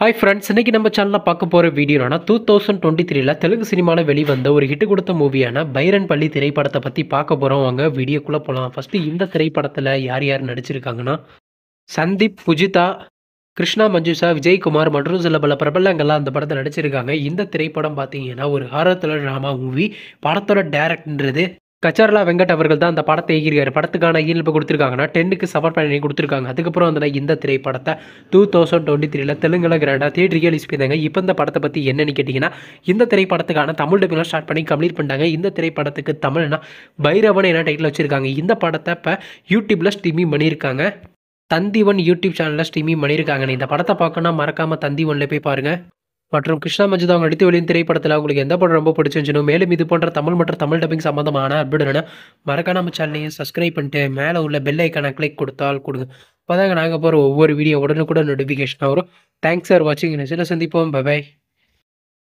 Hi friends, இன்னைக்கு நம்ம சேனலில் பார்க்க போகிற வீடியோ என்னன்னா 2023ல் தெலுங்கு சினிமாவில் வெளிவந்த ஒரு ஹிட் கொடுத்த மூவியான பைரன் பள்ளி திரைப்படத்தை பற்றி பார்க்க போகிறோம். வாங்க வீடியோக்குள்ளே போகலாம். ஃபஸ்ட்டு இந்த திரைப்படத்தில் யார் யார் நடிச்சிருக்காங்கன்னா சந்தீப், புஜிதா, கிருஷ்ணா மஞ்சுஷா, விஜயகுமார் மற்றும் சில பல பிரபலங்கள்லாம் அந்த படத்தை நடிச்சிருக்காங்க. இந்த திரைப்படம் பார்த்தீங்கன்னா ஒரு ஹாரர் த்ரில்லர் ட்ராமா மூவி. படத்தோட டேரக்டர்ன்றது கச்சர்லா வெங்கட் அவர்கள் தான் அந்த படத்தை இயக்கியிருக்காரு. படத்துக்கான இயல்பு கொடுத்துருக்காங்கன்னா 10க்கு 7 பண்ணி கொடுத்துருக்காங்க. அதுக்கப்புறம் வந்து இந்த திரைப்படத்தை 2023ல் தெலுங்குல கிராண்டாக தியேட்டருக்கு ரிலீஸ் பண்ணியிருந்தாங்க. இப்போ இந்த படத்தை பற்றி என்னன்னு கேட்டிங்கன்னா, இந்த திரைப்படத்துக்கான தமிழ் டப்பிங்லாம் ஸ்டார்ட் பண்ணி கம்ப்ளீட் பண்ணிட்டாங்க. இந்த திரைப்படத்துக்கு தமிழ்னா பைரவன் என்ன டைட்டில் வச்சுருக்காங்க. இந்த படத்தை இப்போ யூடியூப்பில் ஸ்ட்ரீமிங் பண்ணியிருக்காங்க. தந்திவன் யூடியூப் சேனலில் ஸ்ட்ரீமிங் பண்ணியிருக்காங்க. இந்த படத்தை பார்க்கணும்னா மறக்காமல் தந்திவனில் போய் பாருங்கள். மற்றும் கிருஷ்ணா மஞ்சுதா அவங்க நடித்து வெளியின் திரைப்படத்தில் உங்களுக்கு எந்த படம் ரொம்ப பிடிச்சிருந்துச்சுனோ, மேலும் இது போன்ற தமிழ் மற்றும் தமிழ் டப்பிங் சம்பந்தமான அப்டேட்னா மறக்காம நம்ம சேனலையும் சப்ஸ்கிரைப் பண்ணிட்டு மேலே உள்ள பெல் ஐக்கானை கிளிக் கொடுத்தால் கொடுங்க. அப்போதாங்க நாங்கள் போகிற ஒவ்வொரு வீடியோ உடனுக்குடன் நோட்டிஃபிகேஷன் வரும். தேங்க்ஸ் ஃபார் வாட்சிங். நெக்ஸ்ட்டில் சந்திப்போம். பை.